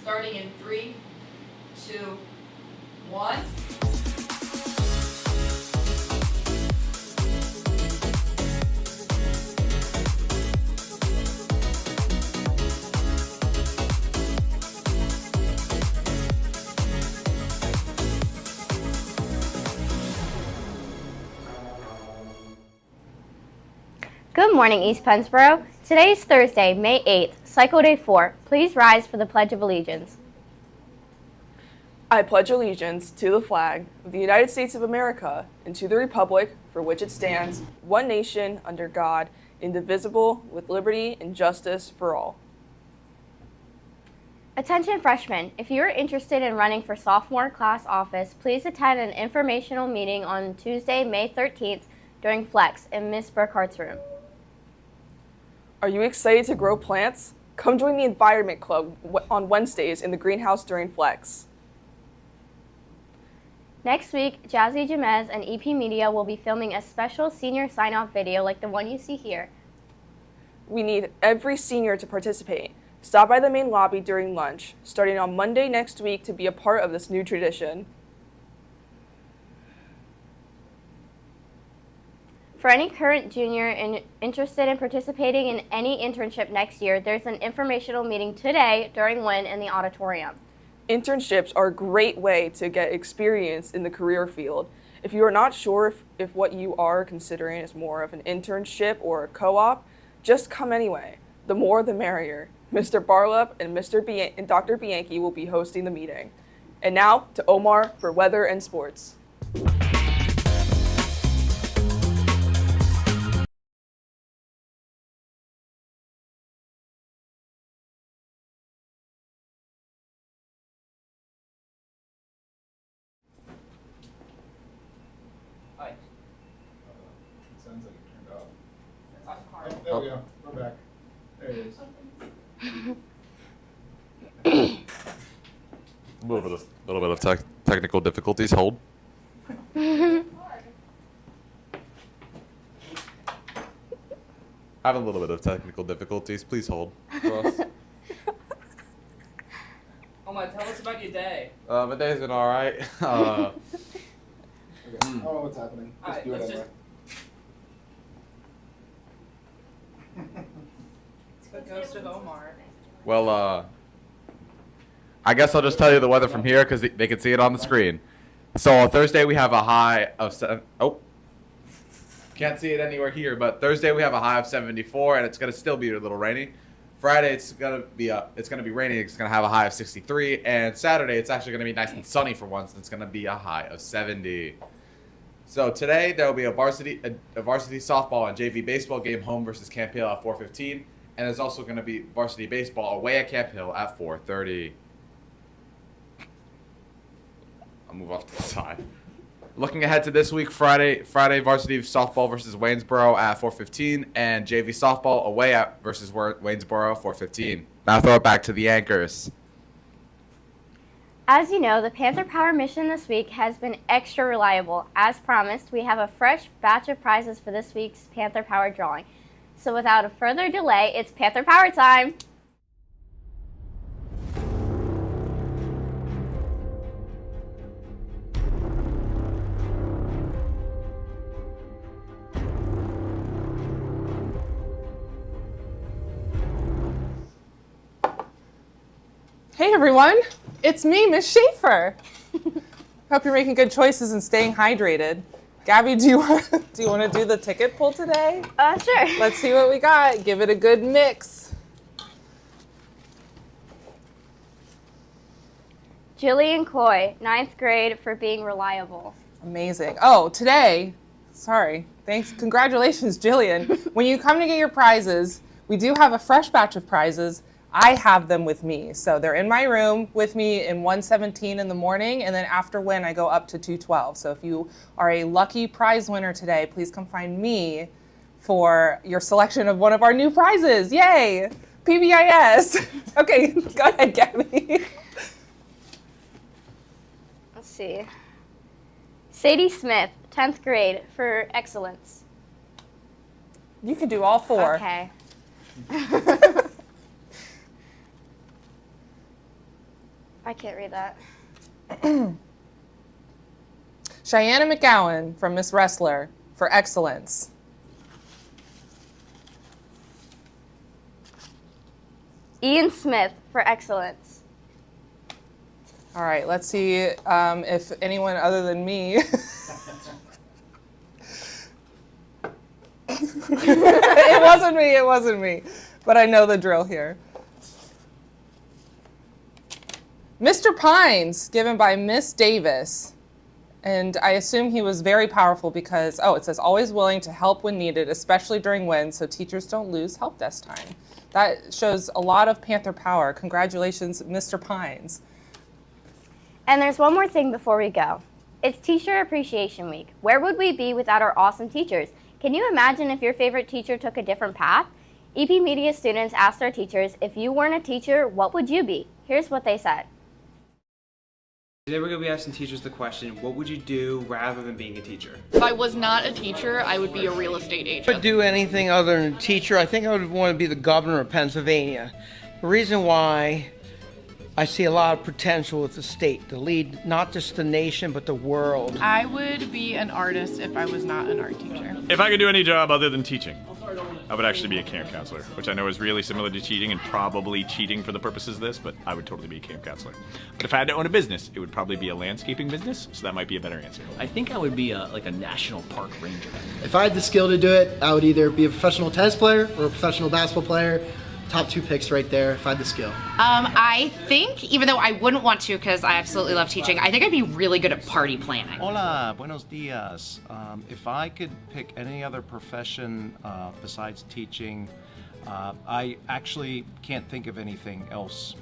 starting in 3, 2, 1. Good morning, East Pennsboro. Today is Thursday, May 8th, Cycle Day 4. Please rise for the Pledge of Allegiance. I pledge allegiance to the flag of the United States of America and to the republic for which it stands, one nation, under God, indivisible, with liberty and justice for all. Attention freshmen, if you are interested in running for sophomore class office, please attend an informational meeting on Tuesday, May 13th during Flex in Ms. Burkhart's room. Are you excited to grow plants? Come join the Environment Club on Wednesdays in the greenhouse during Flex. Next week, Jazzy Jamez and EP Media will be filming a special senior sign-off video like the one you see here. We need every senior to participate. Stop by the main lobby during lunch, starting on Monday next week, to be a part of this new tradition. For any current junior interested in participating in any internship next year, there's an informational meeting today during WIN in the auditorium. Internships are a great way to get experience in the career field. If you are not sure if what you are considering is more of an internship or a co-op, just come anyway. The more the merrier. Mr. Barlup and Dr. Bianchi will be hosting the meeting. And now to Omar for weather and sports. Hi. It sounds like it turned off. Hard. Oh, there we go. We're back. There it is. A little bit of technical difficulties. Hold. Have a little bit of technical difficulties. Please hold. For us. Oma, tell us about your day. My day's been all right. Okay. I don't know what's happening. Just Alright, do let's whatever. It goes to Omar. Well, I guess I'll just tell you the weather from here because they can see it on the screen. So on Thursday we have a high of can't see it anywhere here, but Thursday we have a high of 74, and it's gonna still be a little rainy. Friday it's gonna be rainy. It's gonna have a high of 63, and Saturday it's actually gonna be nice and sunny for once. And it's gonna be a high of 70. So today there will be a varsity softball and JV baseball game home versus Camp Hill at 4:15, and there's also gonna be varsity baseball away at Camp Hill at 4:30. I'll move off to the side. Looking ahead to this week, Friday varsity softball versus Waynesboro at 4:15, and JV softball away at versus Waynesboro 4:15. Now throw it back to the anchors. As you know, the Panther Power mission this week has been extra reliable. As promised, we have a fresh batch of prizes for this week's Panther Power drawing. So without a further delay, it's Panther Power time! Hey everyone, it's me, Miss Schaefer. Hope you're making good choices and staying hydrated. Gabby, do you want to do the ticket pull today? Sure. Let's see what we got. Give it a good mix. Jillian Coy, 9th grade, for being reliable. Amazing. Oh, today, thanks. Congratulations, Jillian. When you come to get your prizes, we do have a fresh batch of prizes. I have them with me. So they're in my room with me in 1:17 in the morning, and then after WIN, I go up to 2:12. So if you are a lucky prize winner today, please come find me for your selection of one of our new prizes. Yay! PBIS. Okay, go ahead, Gabby. Let's see. Sadie Smith, 10th grade, for excellence. You can do all four. Okay. I can't read that. Cheyenne McGowan from Miss Wrestler for excellence. Ian Smith for excellence. All right, let's see if anyone other than me. It wasn't me, but I know the drill here. Mr. Pines, given by Miss Davis. And I assume he was very powerful because, it says always willing to help when needed, especially during wins, so teachers don't lose help desk time. That shows a lot of Panther power. Congratulations, Mr. Pines. And there's one more thing before we go. It's Teacher Appreciation Week. Where would we be without our awesome teachers? Can you imagine if your favorite teacher took a different path? EP Media students asked our teachers, if you weren't a teacher, what would you be? Here's what they said. Today we're going to be asking teachers the question, what would you do rather than being a teacher? If I was not a teacher, I would be a real estate agent. If I would do anything other than a teacher, I think I would want to be the governor of Pennsylvania. The reason why, I see a lot of potential with the state to lead not just the nation, but the world. I would be an artist if I was not an art teacher. If I could do any job other than teaching, I would actually be a camp counselor, which I know is really similar to cheating and probably cheating for the purposes of this, but I would totally be a camp counselor. But if I had to own a business, it would probably be a landscaping business, so that might be a better answer. I think I would be like a national park ranger. If I had the skill to do it, I would either be a professional tennis player or a professional basketball player. Top 2 picks right there if I had the skill. I think, even though I wouldn't want to because I absolutely love teaching, I think I'd be really good at party planning. Hola, buenos dias. If I could pick any other profession besides teaching, I actually can't think of anything else.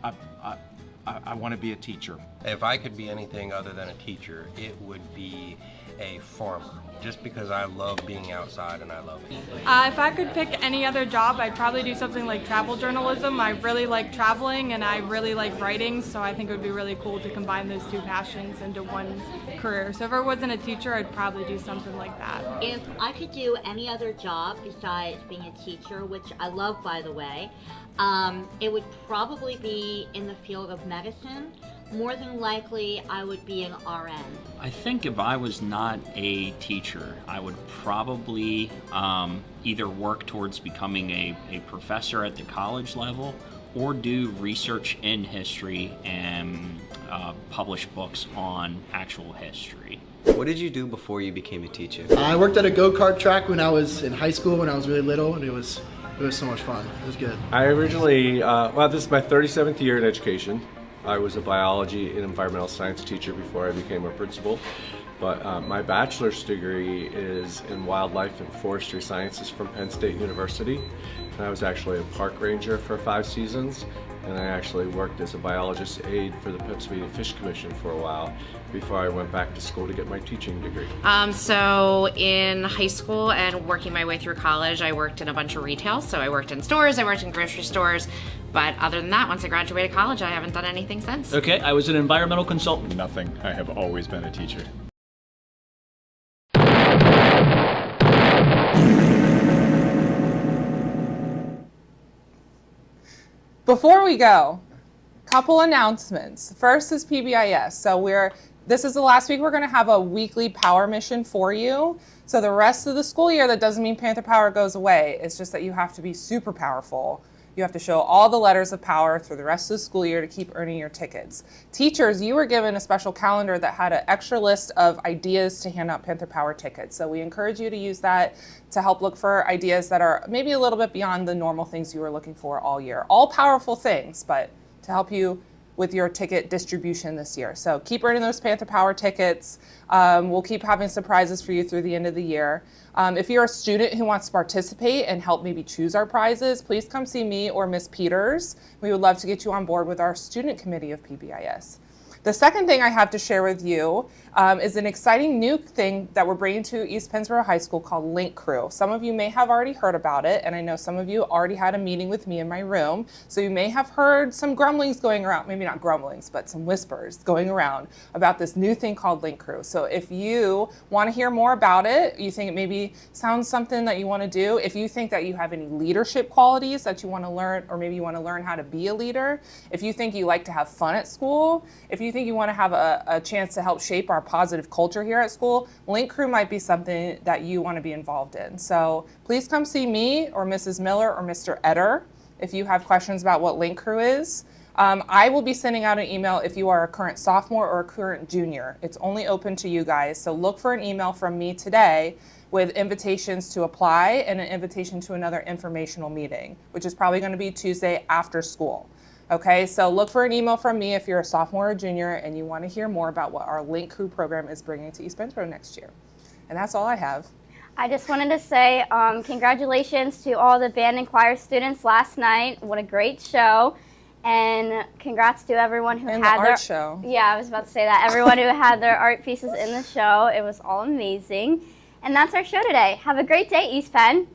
I want to be a teacher. If I could be anything other than a teacher, it would be a farmer. Just because I love being outside and I love it. If I could pick any other job, I'd probably do something like travel journalism. I really like traveling and I really like writing, so I think it would be really cool to combine those 2 passions into one career. So if I wasn't a teacher, I'd probably do something like that. If I could do any other job besides being a teacher, which I love by the way, it would probably be in the field of medicine. More than likely, I would be an RN. I think if I was not a teacher, I would probably either work towards becoming a professor at the college level or do research in history and publish books on actual history. What did you do before you became a teacher? I worked at a go-kart track when I was in high school when I was really little, and it was so much fun. It was good. I originally, this is my 37th year in education. I was a biology and environmental science teacher before I became a principal, but my bachelor's degree is in wildlife and forestry sciences from Penn State University. And I was actually a park ranger for 5 seasons, and I actually worked as a biologist aide for the Pennsylvania Fish Commission for a while before I went back to school to get my teaching degree. So in high school and working my way through college, I worked in a bunch of retail. So I worked in stores, I worked in grocery stores. But other than that, once I graduated college, I haven't done anything since. Okay, I was an environmental consultant. Nothing. I have always been a teacher. Before we go, couple announcements. First is PBIS. So this is the last week we're going to have a weekly power mission for you. So the rest of the school year, that doesn't mean Panther Power goes away. It's just that you have to be super powerful. You have to show all the letters of power through the rest of the school year to keep earning your tickets. Teachers, you were given a special calendar that had an extra list of ideas to hand out Panther Power tickets. So we encourage you to use that to help look for ideas that are maybe a little bit beyond the normal things you were looking for all year. All powerful things, but to help you with your ticket distribution this year. So keep earning those Panther Power tickets. We'll keep having surprises for you through the end of the year. If you're a student who wants to participate and help maybe choose our prizes, please come see me or Miss Peters. We would love to get you on board with our student committee of PBIS. The second thing I have to share with you is an exciting new thing that we're bringing to East Pennsboro High School called Link Crew. Some of you may have already heard about it, and I know some of you already had a meeting with me in my room, so you may have heard some grumblings going around, maybe not grumblings, but some whispers going around about this new thing called Link Crew. So if you want to hear more about it, you think it maybe sounds something that you want to do, if you think that you have any leadership qualities that you want to learn, or maybe you want to learn how to be a leader, if you think you like to have fun at school, if you think you want to have a chance to help shape our positive culture here at school, Link Crew might be something that you want to be involved in. So please come see me or Mrs. Miller or Mr. Etter if you have questions about what Link Crew is. I will be sending out an email if you are a current sophomore or a current junior. It's only open to you guys, so look for an email from me today with invitations to apply and an invitation to another informational meeting, which is probably going to be Tuesday after school. Okay, so look for an email from me if you're a sophomore or junior and you want to hear more about what our Link Crew program is bringing to East Pennsboro next year. And that's all I have. I just wanted to say congratulations to all the band and choir students last night. What a great show. And congrats to everyone who and had the their art show. Yeah, I was about to say that. Everyone who had their art pieces in the show. It was all amazing. And that's our show today. Have a great day, East Penn.